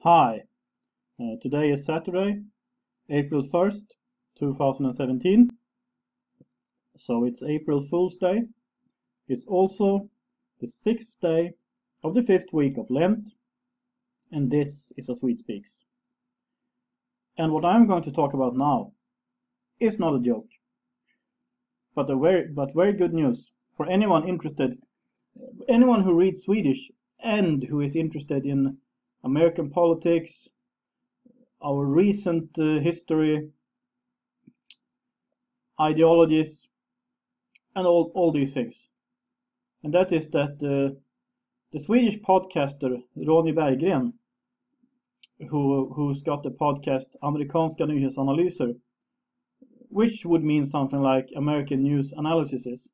Hi, today is Saturday, April 1st, 2017, so it's April Fool's Day. It's also the 6th day of the 5th week of Lent, and this is a Swede Speaks. And what I'm going to talk about now is not a joke, but very good news for anyone interested, anyone who reads Swedish and who is interested in American politics, our recent history, ideologies, and all these things. And that is that the Swedish podcaster Ronny Berggren, who's got the podcast Amerikanska nyhetsanalyser, which would mean something like American news analysis,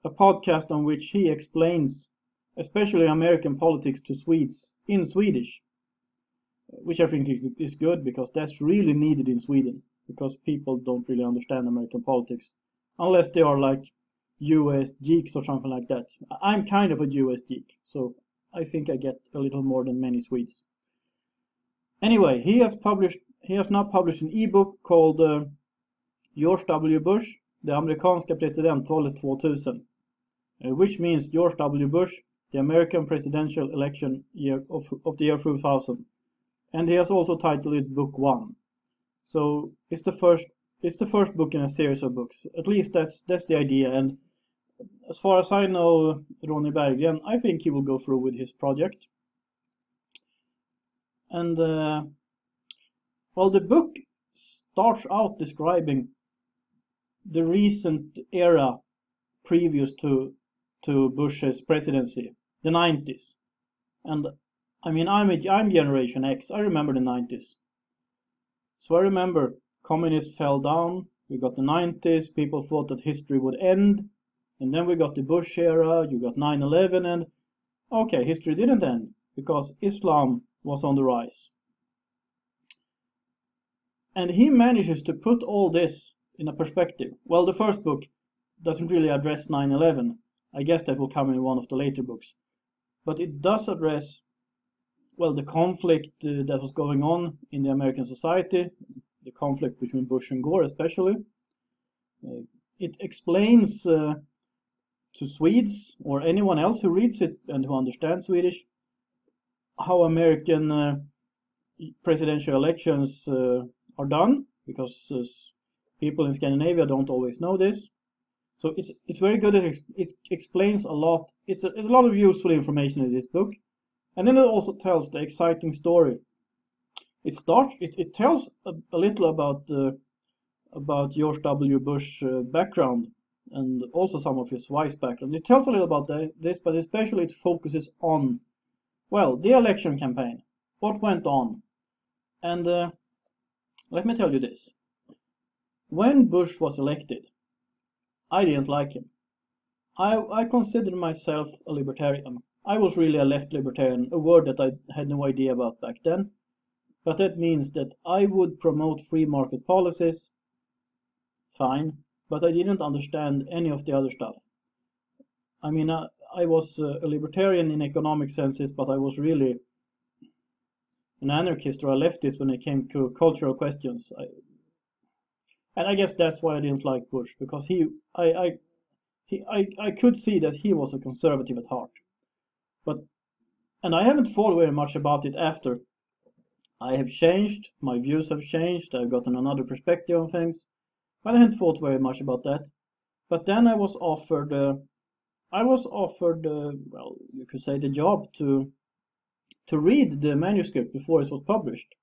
a podcast on which he explains especially American politics to Swedes in Swedish, which I think is good because that's really needed in Sweden, because people don't really understand American politics unless they are like US geeks or something like that. I'm kind of a US geek, so I think I get a little more than many Swedes. Anyway, he has now published an ebook called George W. Bush, det amerikanska presidentvalet 2000, which means George W. Bush, the American presidential election year of the year 2000. And he has also titled it Book 1. So it's the first book in a series of books. At least that's the idea. And as far as I know, Ronny Berggren, I think he will go through with his project. And well, the book starts out describing the recent era previous to Bush's presidency, the 90s. And I mean, I'm Generation X. I remember the 90s. So I remember communists fell down. We got the 90s. People thought that history would end. And then we got the Bush era. You got 9/11. And okay, history didn't end because Islam was on the rise. And he manages to put all this in a perspective. Well, the first book doesn't really address 9/11. I guess that will come in one of the later books. But it does address, well, the conflict that was going on in the American society, the conflict between Bush and Gore especially. It explains to Swedes or anyone else who reads it and who understands Swedish how American presidential elections are done, because people in Scandinavia don't always know this. So it's very good. It explains a lot. It's a lot of useful information in this book. And then it also tells the exciting story. It tells a little about George W. Bush background and also some of his wife's background. It tells a little about this, but especially it focuses on, well, the election campaign, what went on. And let me tell you this. When Bush was elected, I didn't like him. I considered myself a libertarian. I was really a left libertarian, a word that I had no idea about back then. But that means that I would promote free market policies, fine, but I didn't understand any of the other stuff. I mean, I was a libertarian in economic senses, but I was really an anarchist or a leftist when it came to cultural questions. And I guess that's why I didn't like Bush, because I could see that he was a conservative at heart. And I haven't thought very much about it after. I have changed, my views have changed, I've gotten another perspective on things, but I haven't thought very much about that. But then I was offered, well, you could say the job to read the manuscript before it was published.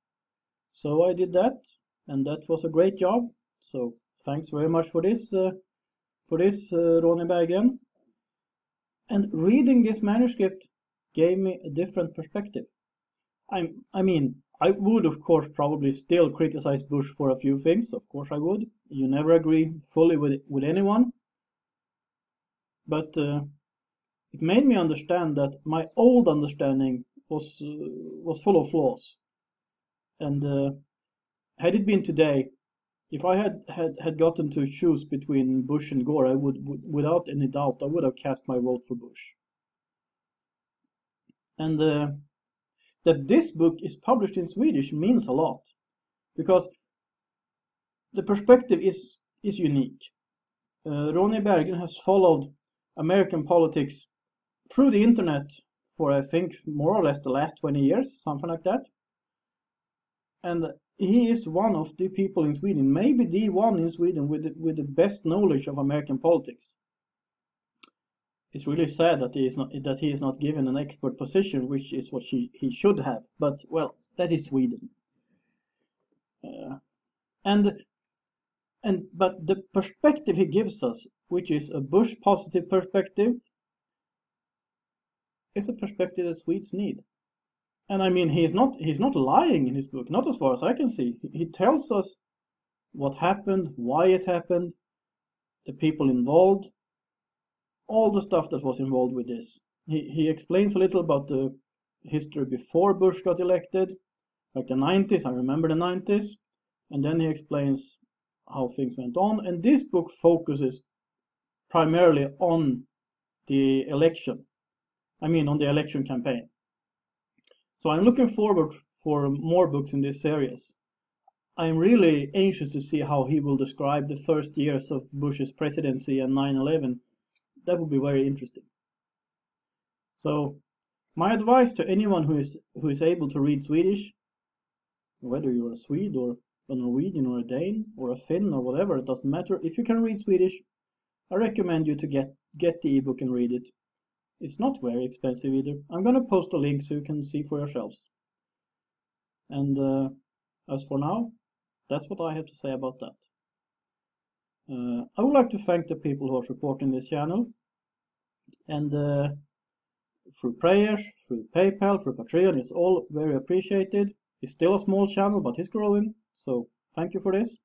So I did that, and that was a great job. So thanks very much for this, Ronny Berggren. And reading this manuscript gave me a different perspective. I mean, I would, of course, probably still criticize Bush for a few things. Of course I would. You never agree fully with anyone. But it made me understand that my old understanding was full of flaws. And had it been today, if I had gotten to choose between Bush and Gore, I would, without any doubt, I would have cast my vote for Bush. And the that this book is published in Swedish means a lot, because the perspective is unique. Ronny Bergen has followed American politics through the internet for, I think, more or less the last 20 years, something like that. And he is one of the people in Sweden, maybe the one in Sweden with the best knowledge of American politics. It's really sad that he is not given an expert position, which is what he should have. But well, that is Sweden. But the perspective he gives us, which is a Bush positive perspective, is a perspective that Swedes need. And I mean, he's not lying in his book, not as far as I can see. He tells us what happened, why it happened, the people involved, all the stuff that was involved with this. He explains a little about the history before Bush got elected, like the 90s. I remember the 90s. And then he explains how things went on. And this book focuses primarily on the election. I mean, on the election campaign. So I'm looking forward for more books in this series. I'm really anxious to see how he will describe the first years of Bush's presidency and 9/11. That would be very interesting. So my advice to anyone who is able to read Swedish, whether you're a Swede or a Norwegian or a Dane or a Finn or whatever, it doesn't matter. If you can read Swedish, I recommend you to get the ebook and read it. It's not very expensive either. I'm going to post a link so you can see for yourselves. And as for now, that's what I have to say about that. I would like to thank the people who are supporting this channel. And through prayers, through PayPal, through Patreon, it's all very appreciated. It's still a small channel, but it's growing. So thank you for this.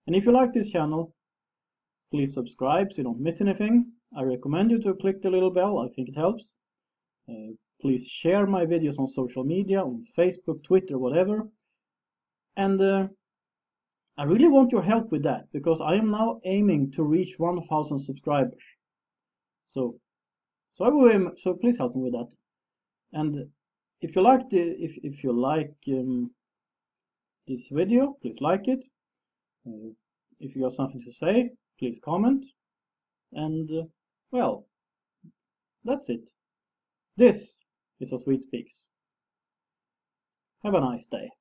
And if you like this channel, please subscribe so you don't miss anything. I recommend you to click the little bell. I think it helps. Please share my videos on social media, on Facebook, Twitter, whatever. And I really want your help with that, because I am now aiming to reach 1,000 subscribers. So please help me with that. And if you like this video, please like it. If you have something to say, please comment. And well, that's it. This is A Swede Speaks. Have a nice day.